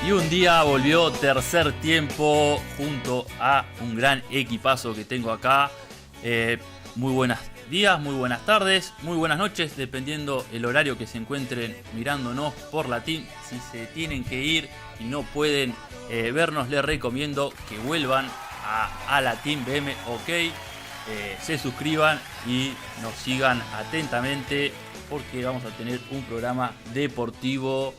Y un día volvió tercer tiempo junto a un gran equipazo que tengo acá. Muy buenos días, muy buenas tardes, muy buenas noches, dependiendo el horario que se encuentren mirándonos por la team. Si se tienen que ir y no pueden vernos, les recomiendo que vuelvan a la team BM OK, se suscriban y nos sigan atentamente porque vamos a tener un programa deportivo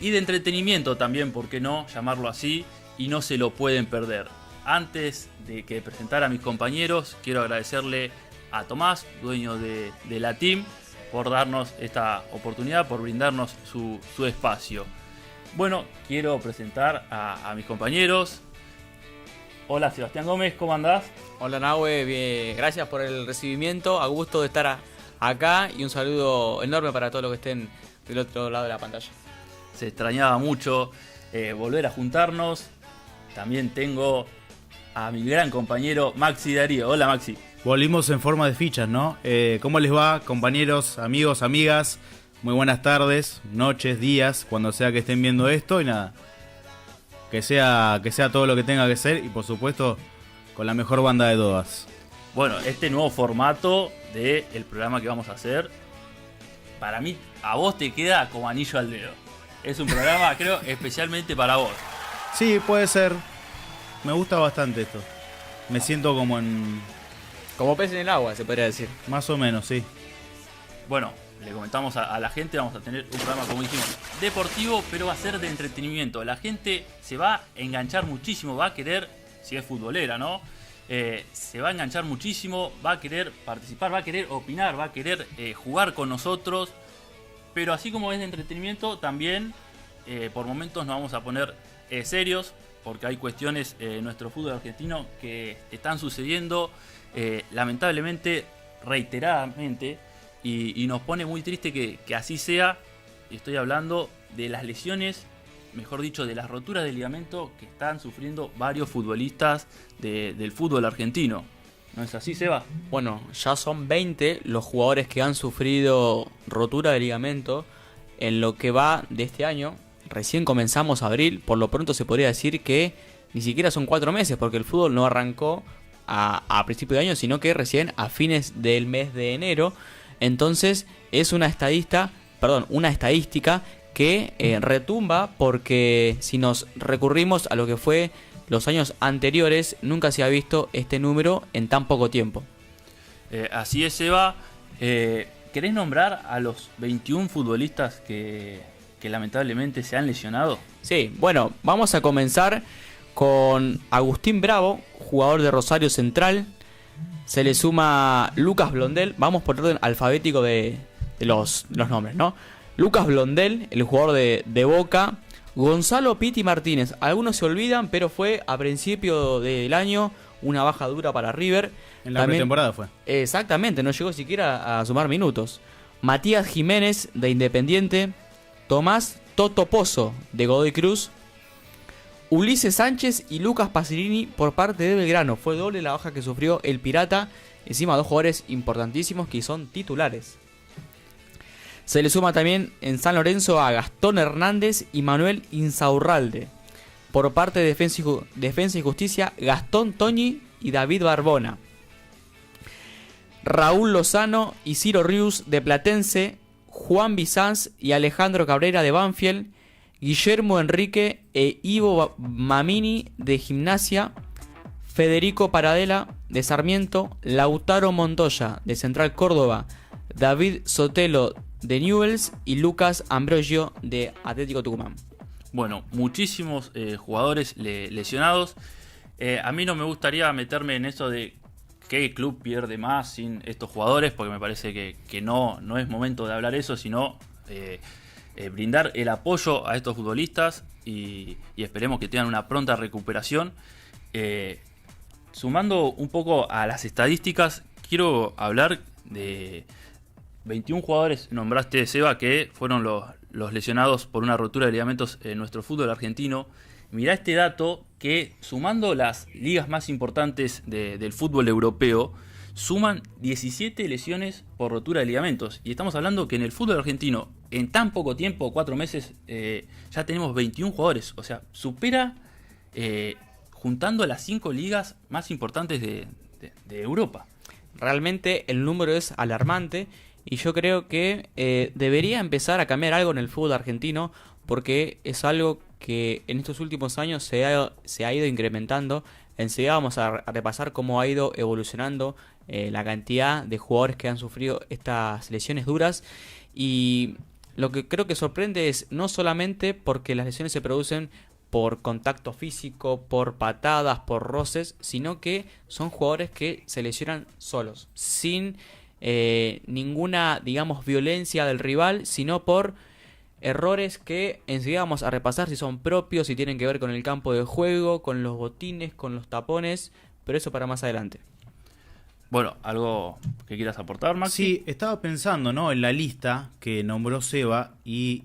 y de entretenimiento también, ¿por qué no llamarlo así? Y no se lo pueden perder. Antes de que presentar a mis compañeros, quiero agradecerle a Tomás, dueño de la team, por darnos esta oportunidad, por brindarnos su espacio. Bueno, quiero presentar a mis compañeros. Hola Sebastián Gómez, ¿cómo andás? Hola Nahue, bien, gracias por el recibimiento, a gusto de estar acá y un saludo enorme para todos los que estén del otro lado de la pantalla. Se extrañaba mucho volver a juntarnos. También tengo a mi gran compañero Maxi Darío. Hola Maxi. Volvimos en forma de fichas, ¿no? ¿Cómo les va, compañeros, amigos, amigas? Muy buenas tardes, noches, días, cuando sea que estén viendo esto. Y nada, que sea todo lo que tenga que ser. Y por supuesto, con la mejor banda de todas. Bueno, este nuevo formato del programa que vamos a hacer, para mí, a vos te queda como anillo al dedo. Es un programa, creo, especialmente para vos. Sí, puede ser. Me gusta bastante esto. Me siento como pez en el agua, se podría decir. Más o menos, sí. Bueno, le comentamos a la gente, vamos a tener un programa, como dijimos, deportivo, pero va a ser de entretenimiento. La gente se va a enganchar muchísimo, va a querer, si es futbolera, ¿no? Se va a enganchar muchísimo, va a querer participar, va a querer opinar, va a querer jugar con nosotros. Pero así como es de entretenimiento, también por momentos nos vamos a poner serios, porque hay cuestiones en nuestro fútbol argentino que están sucediendo lamentablemente, reiteradamente, y nos pone muy triste que así sea. Estoy hablando de las lesiones, mejor dicho, de las roturas de ligamento que están sufriendo varios futbolistas del fútbol argentino. ¿No es así, Seba? Bueno, ya son 20 los jugadores que han sufrido rotura de ligamento en lo que va de este año. Recién comenzamos abril, por lo pronto se podría decir que ni siquiera son 4 meses, porque el fútbol no arrancó a principio de año, sino que recién a fines del mes de enero. Entonces es una estadística que retumba, porque si nos recurrimos a lo que fue los años anteriores, nunca se ha visto este número en tan poco tiempo. Así es, Eva. ¿Querés nombrar a los 21 futbolistas que lamentablemente se han lesionado? Sí, bueno, vamos a comenzar con Agustín Bravo, jugador de Rosario Central. Se le suma Lucas Blondel. Vamos por orden alfabético de los nombres, ¿no? Lucas Blondel, el jugador de Boca. Gonzalo Piti Martínez, algunos se olvidan, pero fue a principio del año una baja dura para River. En la pretemporada fue. Exactamente, no llegó siquiera a sumar minutos. Matías Jiménez, de Independiente. Tomás Toto Pozo, de Godoy Cruz. Ulises Sánchez y Lucas Pacerini por parte de Belgrano. Fue doble la baja que sufrió el Pirata. Encima dos jugadores importantísimos que son titulares. Se le suma también en San Lorenzo a Gastón Hernández y Manuel Insaurralde. Por parte de Defensa y Justicia, Gastón Toñi y David Barbona. Raúl Lozano y Ciro Rius, de Platense. Juan Bizanz y Alejandro Cabrera, de Banfield. Guillermo Enrique e Ivo Mamini, de Gimnasia. Federico Paradela, de Sarmiento. Lautaro Montoya, de Central Córdoba. David Sotelo, de Newell's, y Lucas Ambrogio, de Atlético Tucumán. Bueno, muchísimos jugadores lesionados. A mí no me gustaría meterme en eso de qué club pierde más sin estos jugadores, porque me parece que no es momento de hablar eso, sino brindar el apoyo a estos futbolistas y esperemos que tengan una pronta recuperación. Sumando un poco a las estadísticas, quiero hablar de 21 jugadores, nombraste, Seba, que fueron los lesionados por una rotura de ligamentos en nuestro fútbol argentino. Mirá este dato que, sumando las ligas más importantes del fútbol europeo, suman 17 lesiones por rotura de ligamentos. Y estamos hablando que en el fútbol argentino, en tan poco tiempo, 4 meses, ya tenemos 21 jugadores. O sea, supera juntando a las 5 ligas más importantes de Europa. Realmente el número es alarmante y yo creo que debería empezar a cambiar algo en el fútbol argentino, porque es algo que en estos últimos años se ha ido incrementando. Enseguida vamos a repasar cómo ha ido evolucionando la cantidad de jugadores que han sufrido estas lesiones duras. Y lo que creo que sorprende es no solamente porque las lesiones se producen por contacto físico, por patadas, por roces, sino que son jugadores que se lesionan solos, sin ninguna, digamos, violencia del rival, sino por errores que enseguida vamos a repasar si son propios, si tienen que ver con el campo de juego, con los botines, con los tapones, pero eso para más adelante. Bueno, ¿algo que quieras aportar, Maxi? Sí, estaba pensando, ¿no?, en la lista que nombró Seba y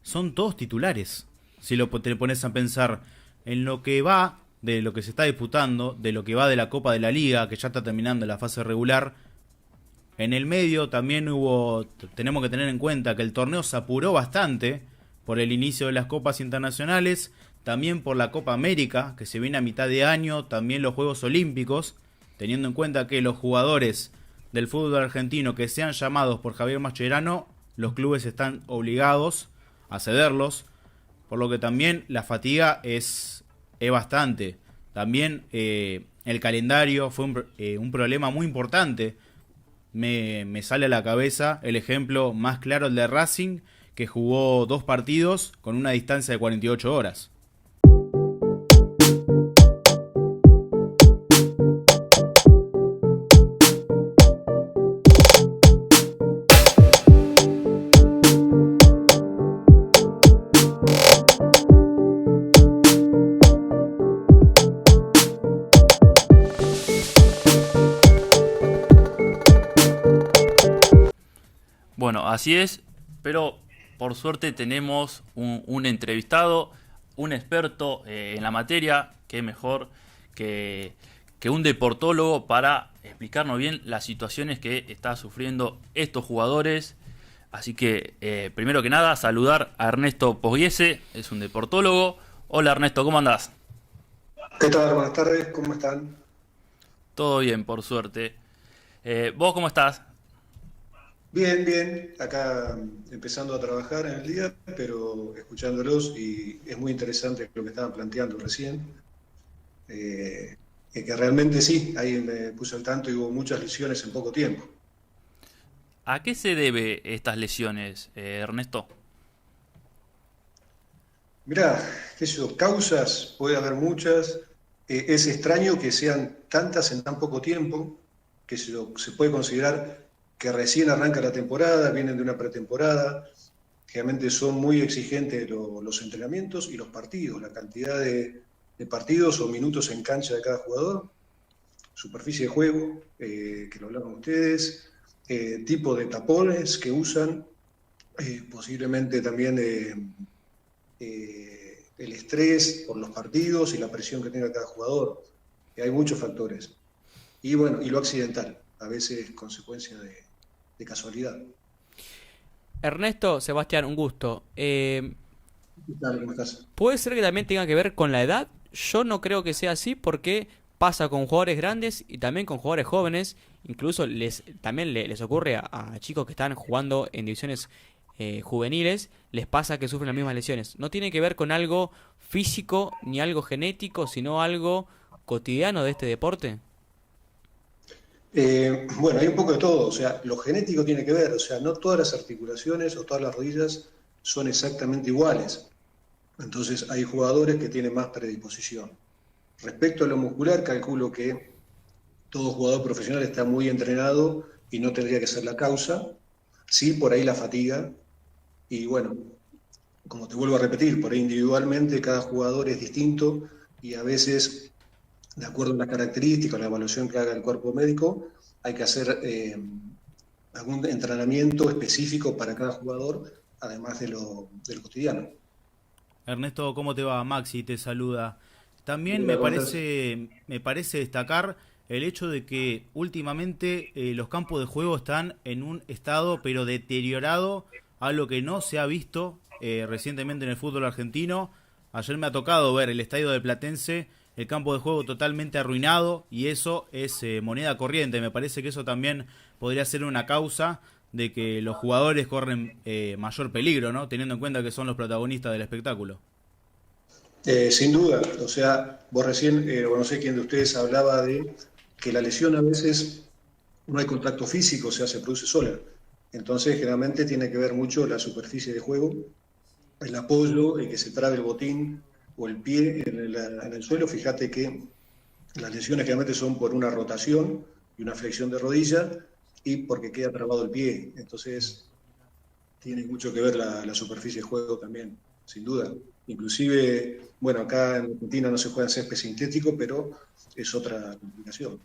son todos titulares. Si te pones a pensar en lo que va de lo que se está disputando, de lo que va de la Copa de la Liga, que ya está terminando la fase regular, en el medio también tenemos que tener en cuenta que el torneo se apuró bastante por el inicio de las copas internacionales, también por la Copa América, que se viene a mitad de año, también los Juegos Olímpicos, teniendo en cuenta que los jugadores del fútbol argentino que sean llamados por Javier Mascherano, los clubes están obligados a cederlos, por lo que también la fatiga es bastante. También el calendario fue un problema muy importante. Me sale a la cabeza el ejemplo más claro, el de Racing, que jugó 2 partidos con una distancia de 48 horas. Bueno, así es, pero por suerte tenemos un entrevistado, un experto en la materia, que mejor que un deportólogo para explicarnos bien las situaciones que están sufriendo estos jugadores. Así que, primero que nada, saludar a Ernesto Pogiese, es un deportólogo. Hola Ernesto, ¿cómo andás? ¿Qué tal? Buenas tardes, ¿cómo están? Todo bien, por suerte. ¿Vos cómo estás? Bien, bien, acá empezando a trabajar en el día, pero escuchándolos y es muy interesante lo que estaban planteando recién. Que realmente sí, ahí me puse al tanto y hubo muchas lesiones en poco tiempo. ¿A qué se debe estas lesiones, Ernesto? Mirá, qué sé yo, causas, puede haber muchas. Es extraño que sean tantas en tan poco tiempo, que se puede considerar que recién arranca la temporada, vienen de una pretemporada, realmente son muy exigentes los entrenamientos y los partidos, la cantidad de partidos o minutos en cancha de cada jugador, superficie de juego, que lo hablaron ustedes, tipo de tapones que usan, posiblemente también el estrés por los partidos y la presión que tenga cada jugador, que hay muchos factores. Y bueno, y lo accidental, a veces consecuencia de casualidad. Ernesto, Sebastián, un gusto. ¿Qué tal? ¿Cómo estás? ¿Puede ser que también tenga que ver con la edad? Yo no creo que sea así, porque pasa con jugadores grandes y también con jugadores jóvenes. Incluso también les ocurre a chicos que están jugando en divisiones juveniles, les pasa que sufren las mismas lesiones. No tiene que ver con algo físico ni algo genético, sino algo cotidiano de este deporte. Bueno, hay un poco de todo, o sea, lo genético tiene que ver, o sea, no todas las articulaciones o todas las rodillas son exactamente iguales. Entonces hay jugadores que tienen más predisposición. Respecto a lo muscular, calculo que todo jugador profesional está muy entrenado y no tendría que ser la causa. Sí, por ahí la fatiga. Y bueno, como te vuelvo a repetir, por ahí individualmente cada jugador es distinto y a veces, de acuerdo a las características, la evaluación que haga el cuerpo médico, hay que hacer algún entrenamiento específico para cada jugador, además del cotidiano. Ernesto, ¿cómo te va? Maxi te saluda. También me parece destacar el hecho de que últimamente los campos de juego están en un estado pero deteriorado, algo que no se ha visto recientemente en el fútbol argentino. Ayer me ha tocado ver el estadio de Platense, el campo de juego totalmente arruinado, y eso es moneda corriente. Me parece que eso también podría ser una causa de que los jugadores corren mayor peligro, ¿no? Teniendo en cuenta que son los protagonistas del espectáculo. Sin duda, o sea, vos recién, o no sé quién de ustedes hablaba de que la lesión a veces no hay contacto físico, o sea, se produce sola. Entonces, generalmente tiene que ver mucho la superficie de juego, el apoyo, el que se trabe el botín o el pie en el suelo. Fíjate que las lesiones generalmente son por una rotación y una flexión de rodilla y porque queda trabado el pie. Entonces, tiene mucho que ver la superficie de juego también, sin duda. Inclusive, bueno, acá en Argentina no se juega en césped sintético, pero es otra complicación.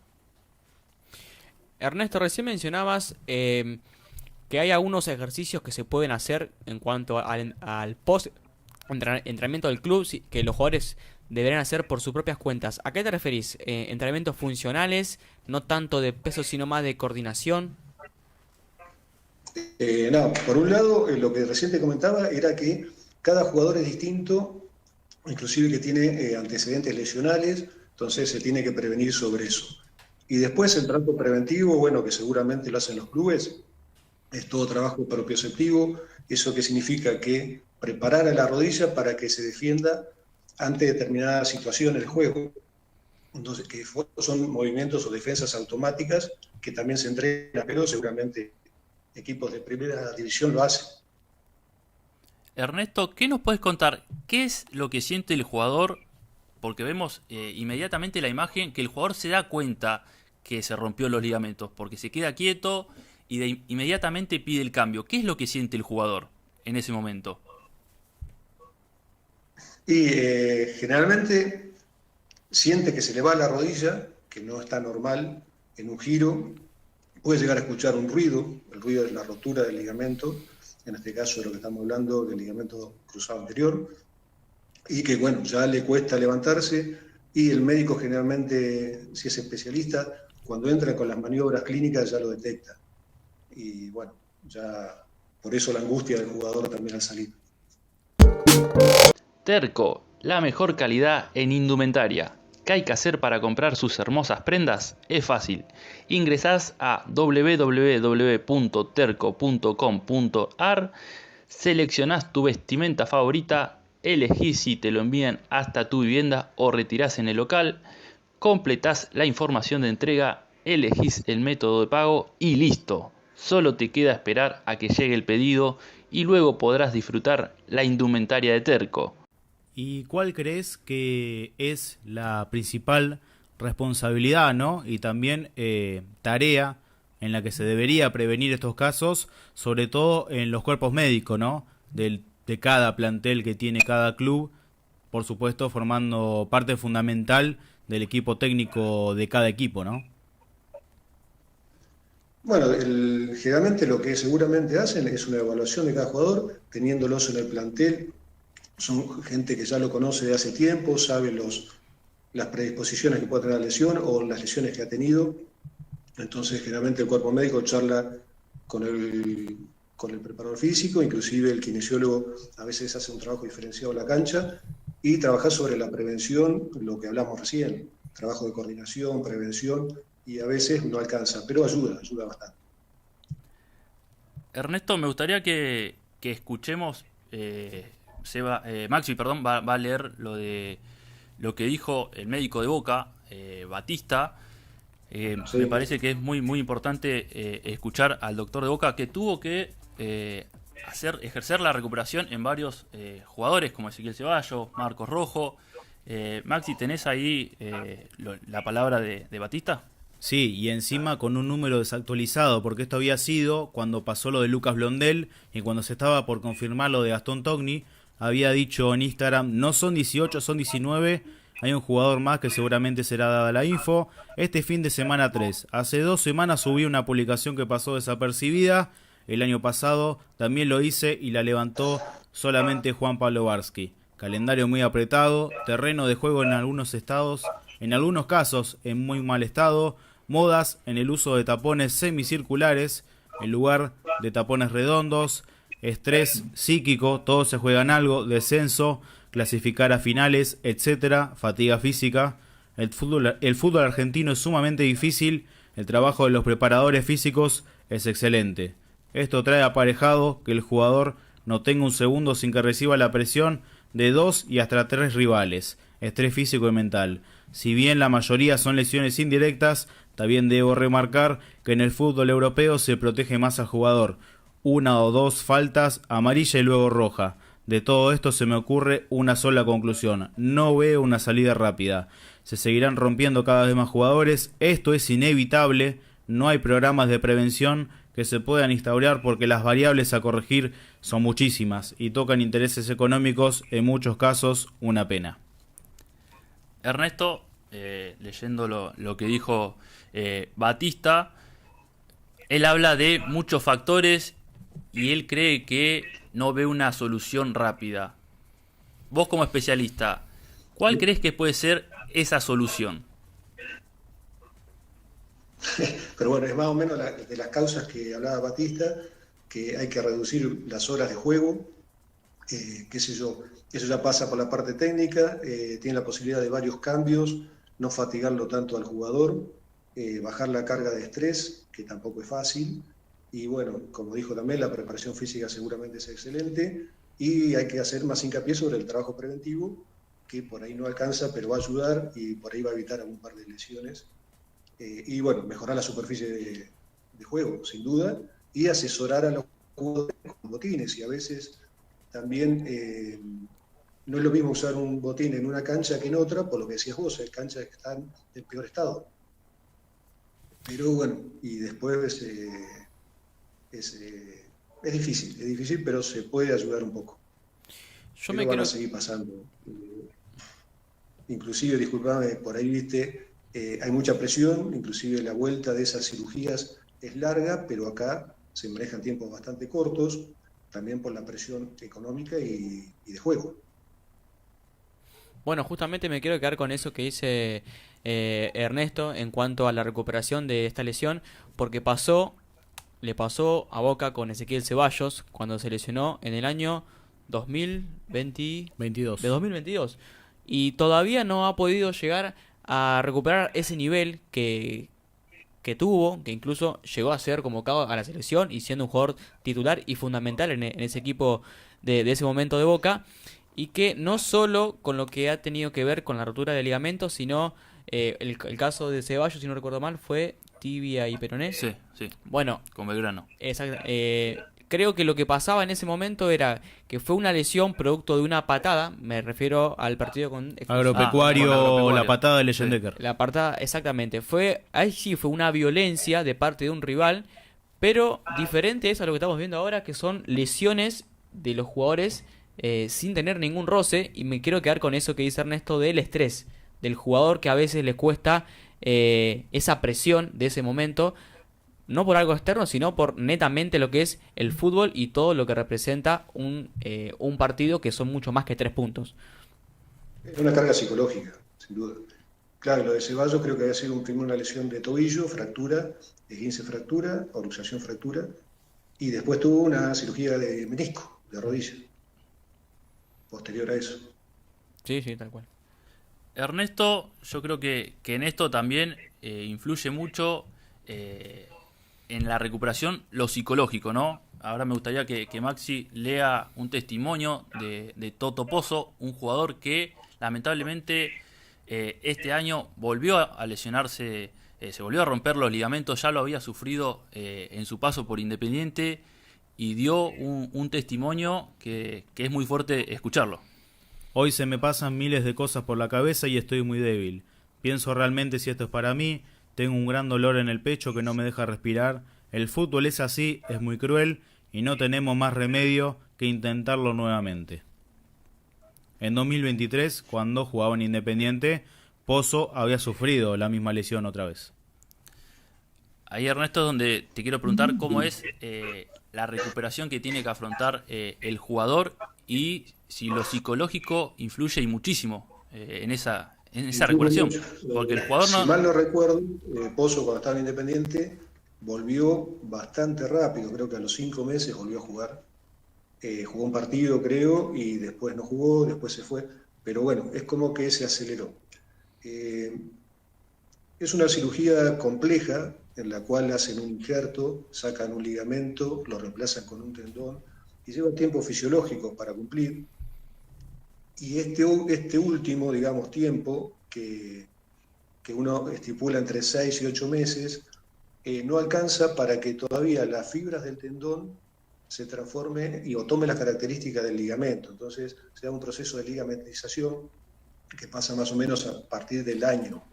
Ernesto, recién mencionabas que hay algunos ejercicios que se pueden hacer en cuanto al post-entrenamiento del club, que los jugadores deberán hacer por sus propias cuentas. ¿A qué te referís? ¿Entrenamientos funcionales, no tanto de peso, sino más de coordinación? No, por un lado, lo que recién te comentaba era que cada jugador es distinto, inclusive que tiene antecedentes lesionales, entonces se tiene que prevenir sobre eso. Y después el trato preventivo, bueno, que seguramente lo hacen los clubes, es todo trabajo propioceptivo. ¿Eso qué significa? Que preparar a la rodilla para que se defienda ante determinadas situaciones del juego. Entonces, que son movimientos o defensas automáticas que también se entrenan, pero seguramente equipos de primera división lo hacen. Ernesto, ¿qué nos puedes contar? ¿Qué es lo que siente el jugador? Porque vemos inmediatamente la imagen que el jugador se da cuenta que se rompió los ligamentos, porque se queda quieto y inmediatamente pide el cambio. ¿Qué es lo que siente el jugador en ese momento? Y generalmente siente que se le va la rodilla, que no está normal, en un giro. Puede llegar a escuchar un ruido, el ruido de la rotura del ligamento, en este caso de lo que estamos hablando del ligamento cruzado anterior, y que bueno, ya le cuesta levantarse, y el médico generalmente, si es especialista, cuando entra con las maniobras clínicas ya lo detecta. Y bueno, ya por eso la angustia del jugador también al salir. Terco, la mejor calidad en indumentaria. ¿Qué hay que hacer para comprar sus hermosas prendas? Es fácil. Ingresás a www.terco.com.ar, seleccionás tu vestimenta favorita, elegís si te lo envían hasta tu vivienda o retirás en el local, completás la información de entrega, elegís el método de pago y listo. Solo te queda esperar a que llegue el pedido y luego podrás disfrutar la indumentaria de Terco. ¿Y cuál crees que es la principal responsabilidad, ¿no? Y también tarea en la que se debería prevenir estos casos, sobre todo en los cuerpos médicos, ¿no? De cada plantel que tiene cada club, por supuesto formando parte fundamental del equipo técnico de cada equipo, ¿no? Bueno, generalmente lo que seguramente hacen es una evaluación de cada jugador, teniéndolos en el plantel. Son gente que ya lo conoce de hace tiempo, sabe las predisposiciones que puede tener la lesión o las lesiones que ha tenido. Entonces, generalmente el cuerpo médico charla con el preparador físico, inclusive el kinesiólogo a veces hace un trabajo diferenciado en la cancha y trabaja sobre la prevención, lo que hablamos recién, trabajo de coordinación, prevención, y a veces no alcanza, pero ayuda bastante. Ernesto, me gustaría que escuchemos... Maxi, perdón, va a leer lo que dijo el médico de Boca, Batista. Sí. Me parece que es muy, muy importante escuchar al doctor de Boca, que tuvo que ejercer la recuperación en varios jugadores, como Ezequiel Ceballos, Marcos Rojo. Maxi, ¿tenés ahí la palabra de Batista? Sí, y encima con un número desactualizado, porque esto había sido cuando pasó lo de Lucas Blondel y cuando se estaba por confirmar lo de Gastón Togni. Había dicho en Instagram, no son 18, son 19, hay un jugador más que seguramente será dada la info. Este fin de semana 3. Hace 2 semanas subí una publicación que pasó desapercibida. El año pasado también lo hice y la levantó solamente Juan Pablo Barsky. Calendario muy apretado, terreno de juego en algunos estados en algunos casos en muy mal estado, modas en el uso de tapones semicirculares en lugar de tapones redondos, estrés psíquico, todos se juegan algo, descenso, clasificar a finales, etcétera, fatiga física. El fútbol argentino es sumamente difícil, el trabajo de los preparadores físicos es excelente. Esto trae aparejado que el jugador no tenga un segundo sin que reciba la presión de 2 y hasta 3 rivales, estrés físico y mental. Si bien la mayoría son lesiones indirectas, también debo remarcar que en el fútbol europeo se protege más al jugador. 1 o 2 faltas, amarilla y luego roja. De todo esto se me ocurre una sola conclusión: no veo una salida rápida. Se seguirán rompiendo cada vez más jugadores, esto es inevitable, no hay programas de prevención que se puedan instaurar porque las variables a corregir son muchísimas y tocan intereses económicos, en muchos casos una pena. Ernesto, leyendo lo que dijo Batista, él habla de muchos factores y él cree que no ve una solución rápida. Vos como especialista, ¿cuál crees que puede ser esa solución? Pero bueno, es más o menos de las causas que hablaba Batista, que hay que reducir las horas de juego, qué sé yo, eso ya pasa por la parte técnica, tiene la posibilidad de varios cambios, no fatigarlo tanto al jugador, bajar la carga de estrés, que tampoco es fácil, y bueno, como dijo también, la preparación física seguramente es excelente, y hay que hacer más hincapié sobre el trabajo preventivo, que por ahí no alcanza, pero va a ayudar y por ahí va a evitar algún par de lesiones. Y bueno, mejorar la superficie de juego, sin duda, y asesorar a los jugadores con botines. Y a veces también no es lo mismo usar un botín en una cancha que en otra, por lo que decías vos, hay canchas que están en peor estado. Pero bueno, y después es difícil, pero se puede ayudar un poco. Pero van a seguir pasando. Inclusive, disculpame, por ahí viste, hay mucha presión, inclusive la vuelta de esas cirugías es larga, pero acá se manejan tiempos bastante cortos, también por la presión económica y de juego. Bueno, justamente me quiero quedar con eso que dice Ernesto en cuanto a la recuperación de esta lesión, porque le pasó a Boca con Ezequiel Ceballos cuando se lesionó en el año 2022. Y todavía no ha podido llegar a recuperar ese nivel que tuvo, que incluso llegó a ser convocado a la selección y siendo un jugador titular y fundamental en ese equipo de ese momento de Boca, y que no solo con lo que ha tenido que ver con la rotura de ligamentos, sino el caso de Ceballos, si no recuerdo mal, fue tibia y peroné. Sí. Bueno, con Belgrano. Exacto. Creo que lo que pasaba en ese momento era que fue una lesión producto de una patada, me refiero al partido con Agropecuario, la patada de Leyendecker. La patada, exactamente. Ahí sí fue una violencia de parte de un rival, pero diferente es a lo que estamos viendo ahora, que son lesiones de los jugadores sin tener ningún roce, y me quiero quedar con eso que dice Ernesto del estrés, del jugador que a veces le cuesta esa presión de ese momento, no por algo externo, sino por netamente lo que es el fútbol y todo lo que representa un partido, que son mucho más que 3 puntos. Es una carga psicológica, sin duda. Claro, lo de Ceballos creo que había sido primero una lesión de tobillo, fractura, esguince fractura, o luxación fractura, y después tuvo una cirugía de menisco, de rodilla, posterior a eso. Sí, tal cual. Ernesto, yo creo que en esto también influye mucho en la recuperación lo psicológico, ¿no? Ahora me gustaría que Maxi lea un testimonio de Toto Pozzo, un jugador que lamentablemente este año volvió a lesionarse, se volvió a romper los ligamentos, ya lo había sufrido en su paso por Independiente, y dio un testimonio que es muy fuerte escucharlo. Hoy se me pasan miles de cosas por la cabeza y estoy muy débil. Pienso realmente si esto es para mí. Tengo un gran dolor en el pecho que no me deja respirar. El fútbol es así, es muy cruel y no tenemos más remedio que intentarlo nuevamente. En 2023, cuando jugaba en Independiente, Pozzo había sufrido la misma lesión otra vez. Ahí, Ernesto, es donde te quiero preguntar cómo es la recuperación que tiene que afrontar el jugador y si lo psicológico influye y muchísimo en esa en esa Influye recuperación. mucho. Porque el jugador Si no... mal no recuerdo, Pozo cuando estaba en Independiente volvió bastante rápido, creo que a los 5 meses volvió a jugar. Jugó un partido, creo, y después no jugó, después se fue. Pero bueno, es como que se aceleró. Eh, es una cirugía compleja en la cual hacen un injerto, sacan un ligamento, lo reemplazan con un tendón y lleva tiempo fisiológico para cumplir. Y este último, digamos, tiempo que uno estipula entre 6 y 8 meses, no alcanza para que todavía las fibras del tendón se transformen o tomen las características del ligamento. Entonces se da un proceso de ligamentización que pasa más o menos a partir del año.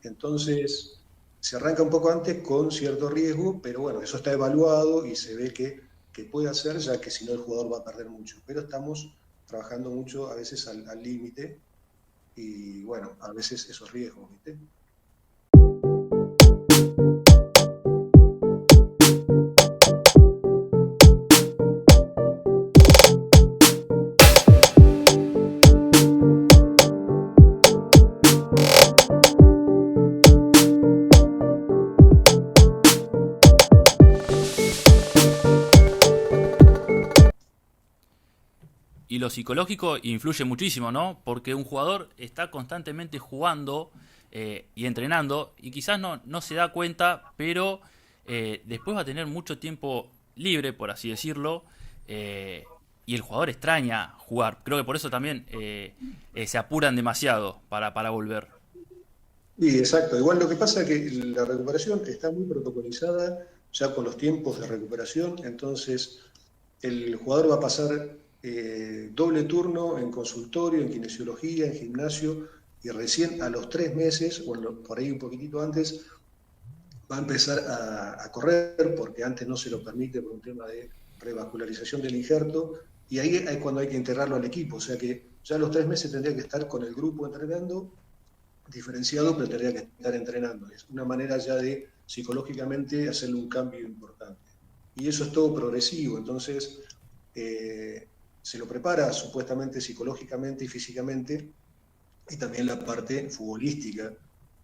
Entonces se arranca un poco antes con cierto riesgo, pero bueno, eso está evaluado y se ve que puede hacer, ya que si no el jugador va a perder mucho. Pero estamos trabajando mucho a veces al límite y bueno, a veces esos riesgos, ¿viste? Y lo psicológico influye muchísimo, ¿no? Porque un jugador está constantemente jugando y entrenando y quizás no se da cuenta, pero después va a tener mucho tiempo libre, por así decirlo, y el jugador extraña jugar. Creo que por eso también se apuran demasiado para volver. Sí, exacto. Igual lo que pasa es que la recuperación está muy protocolizada ya con los tiempos de recuperación, entonces el jugador va a pasar doble turno en consultorio, en kinesiología, en gimnasio, y recién a los 3 meses, o por ahí un poquitito antes, va a empezar a correr, porque antes no se lo permite por un tema de revascularización del injerto, y ahí es cuando hay que integrarlo al equipo, o sea que ya a los 3 meses tendría que estar con el grupo entrenando, diferenciado, pero tendría que estar entrenando. Es una manera ya de psicológicamente hacerle un cambio importante. Y eso es todo progresivo, entonces se lo prepara supuestamente psicológicamente y físicamente, y también la parte futbolística,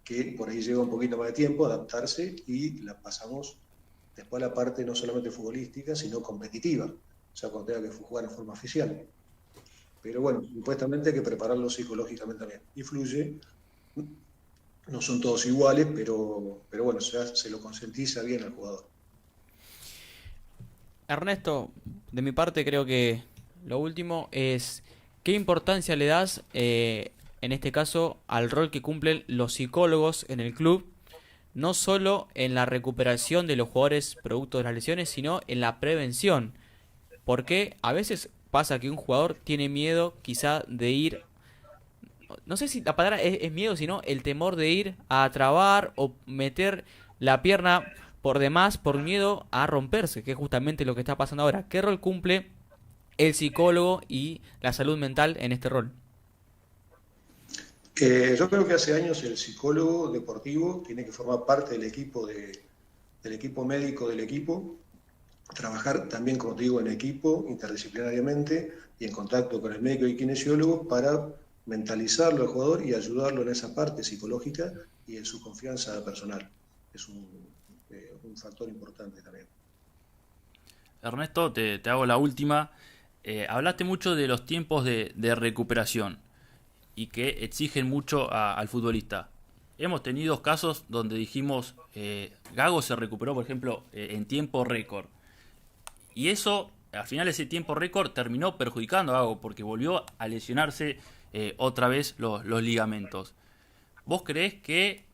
que por ahí lleva un poquito más de tiempo adaptarse y la pasamos después a la parte no solamente futbolística, sino competitiva, o sea, cuando tenga que jugar en forma oficial. Pero bueno, supuestamente hay que prepararlo psicológicamente también. Influye, no son todos iguales, pero bueno, se lo concientiza bien al jugador. Ernesto, de mi parte creo que lo último es qué importancia le das, en este caso, al rol que cumplen los psicólogos en el club, no solo en la recuperación de los jugadores producto de las lesiones, sino en la prevención. Porque a veces pasa que un jugador tiene miedo quizá de ir, no sé si la palabra es miedo, sino el temor de ir a trabar o meter la pierna por demás por miedo a romperse, que es justamente lo que está pasando ahora. ¿Qué rol cumple el psicólogo y la salud mental en este rol? Yo creo que hace años el psicólogo deportivo tiene que formar parte del equipo médico del equipo, trabajar también, como te digo, en equipo, interdisciplinariamente y en contacto con el médico y kinesiólogo para mentalizarlo al jugador y ayudarlo en esa parte psicológica y en su confianza personal. Es un factor importante también. Ernesto, te hago la última. Hablaste mucho de los tiempos de recuperación y que exigen mucho al futbolista. Hemos tenido casos donde dijimos, Gago se recuperó, por ejemplo, en tiempo récord. Y eso, al final ese tiempo récord terminó perjudicando a Gago porque volvió a lesionarse otra vez los ligamentos. ¿Vos creés que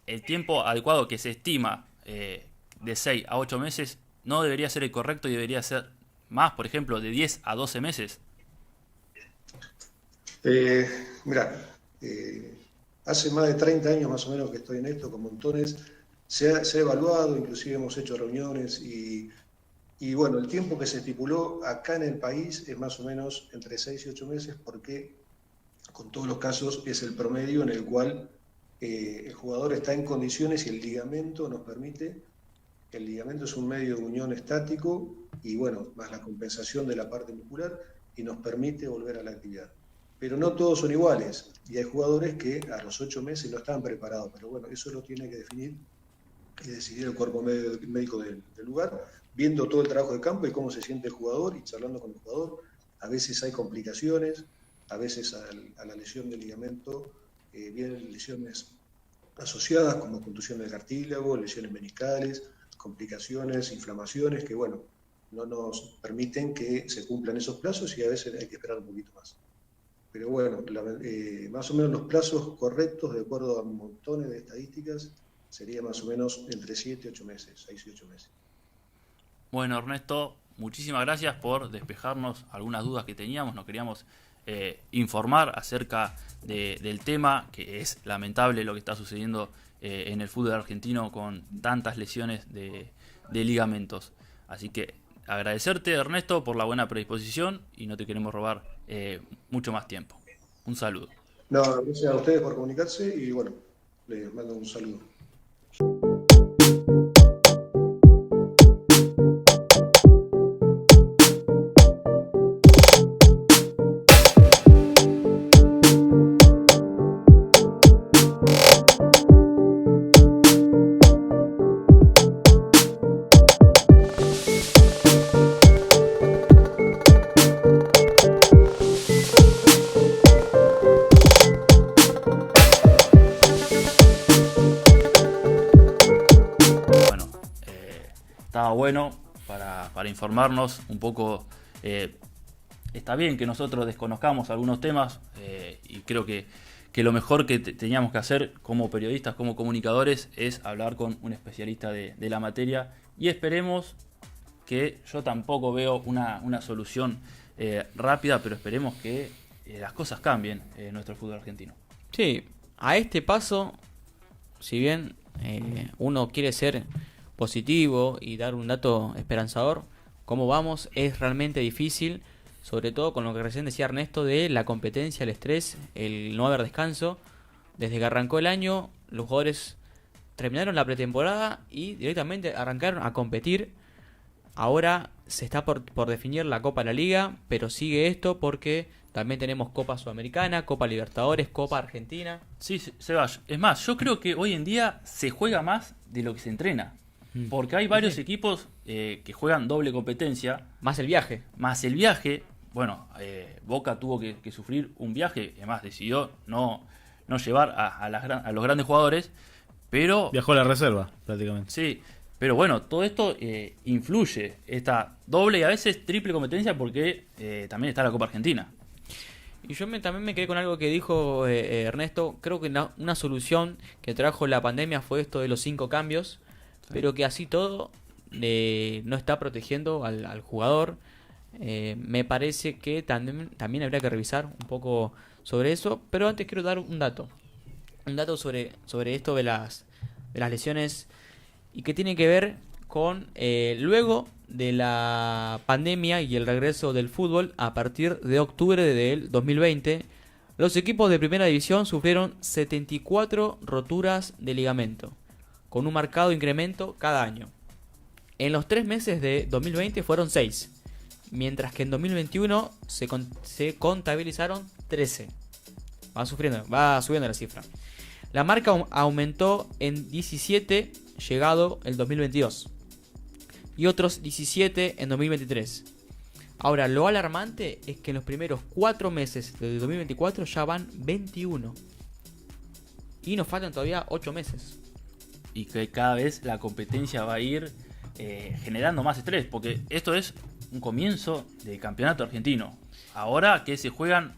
el tiempo adecuado que se estima de 6 a 8 meses no debería ser el correcto y debería ser más, por ejemplo, de 10 a 12 meses? Mira, hace más de 30 años más o menos que estoy en esto, con montones, se ha evaluado, inclusive hemos hecho reuniones y bueno, el tiempo que se estipuló acá en el país es más o menos entre 6 y 8 meses porque con todos los casos es el promedio en el cual el jugador está en condiciones y el ligamento nos permite, el ligamento es un medio de unión estático y bueno, más la compensación de la parte muscular y nos permite volver a la actividad. pero no todos son iguales. Y hay jugadores que a los 8 meses no están preparados, pero bueno, eso lo tiene que definir y decidir el cuerpo médico del lugar, viendo todo el trabajo de campo y cómo se siente el jugador y charlando con el jugador. A veces hay complicaciones, a veces a la lesión del ligamento vienen lesiones asociadas como contusión del cartílago, lesiones meniscales, complicaciones, inflamaciones que, bueno, no nos permiten que se cumplan esos plazos y a veces hay que esperar un poquito más. Pero bueno, más o menos los plazos correctos, de acuerdo a montones de estadísticas, sería más o menos entre 7 y 8 meses, 6 y 8 meses. Bueno, Ernesto, muchísimas gracias por despejarnos algunas dudas que teníamos. Nos queríamos informar acerca del tema, que es lamentable lo que está sucediendo en el fútbol argentino con tantas lesiones de ligamentos. Así que agradecerte, Ernesto, por la buena predisposición y no te queremos robar mucho más tiempo. Un saludo. No, gracias a ustedes por comunicarse y bueno, les mando un saludo. Estaba bueno para informarnos un poco. Está bien que nosotros desconozcamos algunos temas y creo que lo mejor que teníamos que hacer como periodistas, como comunicadores, es hablar con un especialista de la materia y esperemos que, yo tampoco veo una solución rápida, pero esperemos que las cosas cambien en nuestro fútbol argentino. Sí, a este paso, si bien uno quiere ser positivo y dar un dato esperanzador, cómo vamos es realmente difícil, sobre todo con lo que recién decía Ernesto de la competencia, el estrés, el no haber descanso. Desde que arrancó el año, los jugadores terminaron la pretemporada y directamente arrancaron a competir. Ahora se está por definir la Copa de la Liga, pero sigue esto porque también tenemos Copa Sudamericana, Copa Libertadores, Copa Argentina. Sí, Sebas, es más, yo creo que hoy en día se juega más de lo que se entrena. Porque hay varios equipos que juegan doble competencia. Más el viaje. Más el viaje. Bueno, Boca tuvo que sufrir un viaje. Además, decidió no llevar a los grandes jugadores. Pero viajó a la reserva, prácticamente. Sí, pero bueno, todo esto influye. Esta doble y a veces triple competencia porque también está la Copa Argentina. Y yo también me quedé con algo que dijo Ernesto. Creo que una solución que trajo la pandemia fue esto de los 5 cambios. Pero que así todo no está protegiendo al jugador. Me parece que también habría que revisar un poco sobre eso. Pero antes quiero dar un dato. Un dato sobre esto de las lesiones. Y que tiene que ver con luego de la pandemia y el regreso del fútbol. A partir de octubre del 2020, los equipos de primera división sufrieron 74 roturas de ligamento, con un marcado incremento cada año. En los 3 meses de 2020 fueron 6, mientras que en 2021 se contabilizaron 13. Va subiendo la cifra. La marca aumentó en 17, llegado el 2022, y otros 17 en 2023. Ahora, lo alarmante es que en los primeros 4 meses de 2024 ya van 21. Y nos faltan todavía 8 meses. Y que cada vez la competencia va a ir generando más estrés, porque esto es un comienzo del campeonato argentino. Ahora que se juegan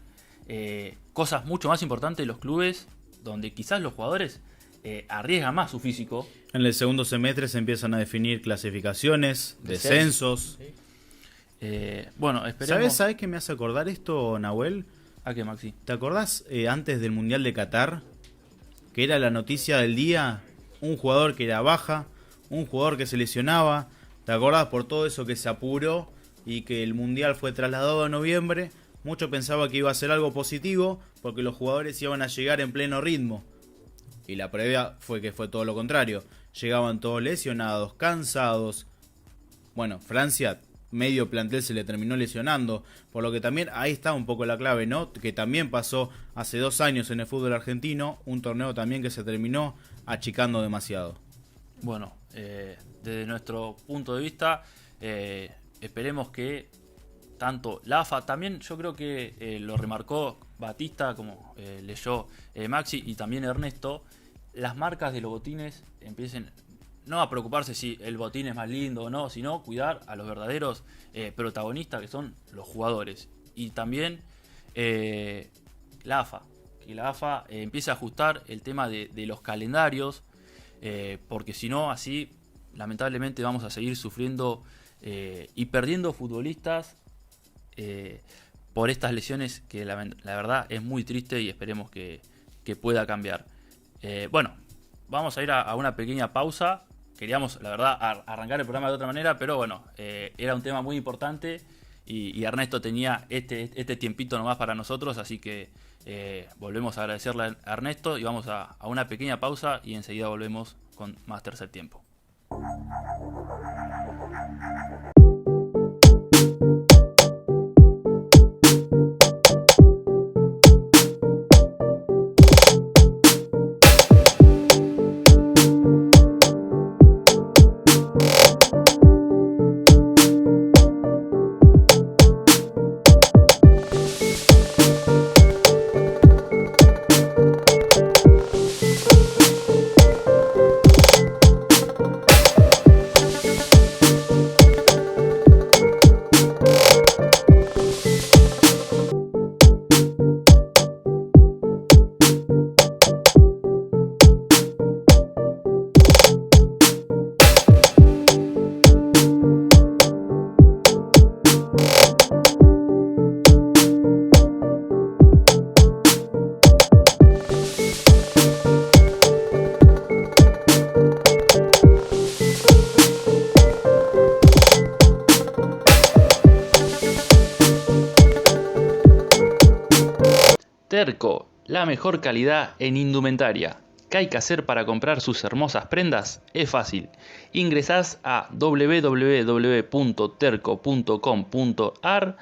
cosas mucho más importantes en los clubes, donde quizás los jugadores arriesgan más su físico. En el segundo semestre se empiezan a definir clasificaciones, descensos. Sí. Bueno, esperemos. ¿Sabes qué me hace acordar esto, Nahuel? ¿A qué, Maxi? ¿Te acordás antes del Mundial de Qatar? Que era la noticia del día, un jugador que era baja, un jugador que se lesionaba. ¿Te acordás por todo eso que se apuró y que el Mundial fue trasladado a noviembre? Mucho pensaba que iba a ser algo positivo porque los jugadores iban a llegar en pleno ritmo. Y la previa fue que fue todo lo contrario. Llegaban todos lesionados, cansados. Bueno, Francia medio plantel se le terminó lesionando, por lo que también ahí está un poco la clave, ¿no? Que también pasó hace 2 años en el fútbol argentino, un torneo también que se terminó achicando demasiado. Bueno, desde nuestro punto de vista, esperemos que tanto la AFA, también yo creo que lo remarcó Batista, como leyó Maxi y también Ernesto, las marcas de los botines empiecen no a preocuparse si el botín es más lindo o no, sino cuidar a los verdaderos protagonistas, que son los jugadores. Y también la AFA, que la AFA empiece a ajustar el tema de los calendarios, porque si no, así lamentablemente vamos a seguir sufriendo y perdiendo futbolistas por estas lesiones, que la verdad es muy triste y esperemos que pueda cambiar. Bueno, vamos a ir a una pequeña pausa. Queríamos, la verdad, arrancar el programa de otra manera, pero bueno, era un tema muy importante y Ernesto tenía este tiempito nomás para nosotros, así que volvemos a agradecerle a Ernesto y vamos a una pequeña pausa y enseguida volvemos con más tercer tiempo. Terco, la mejor calidad en indumentaria. ¿Qué hay que hacer para comprar sus hermosas prendas? Es fácil. Ingresás a www.terco.com.ar,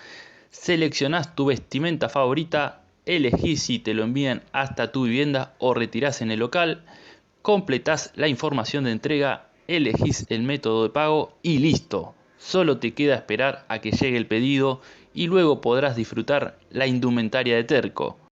seleccionás tu vestimenta favorita, elegís si te lo envían hasta tu vivienda o retirás en el local, completás la información de entrega, elegís el método de pago y listo. Solo te queda esperar a que llegue el pedido y luego podrás disfrutar la indumentaria de Terco.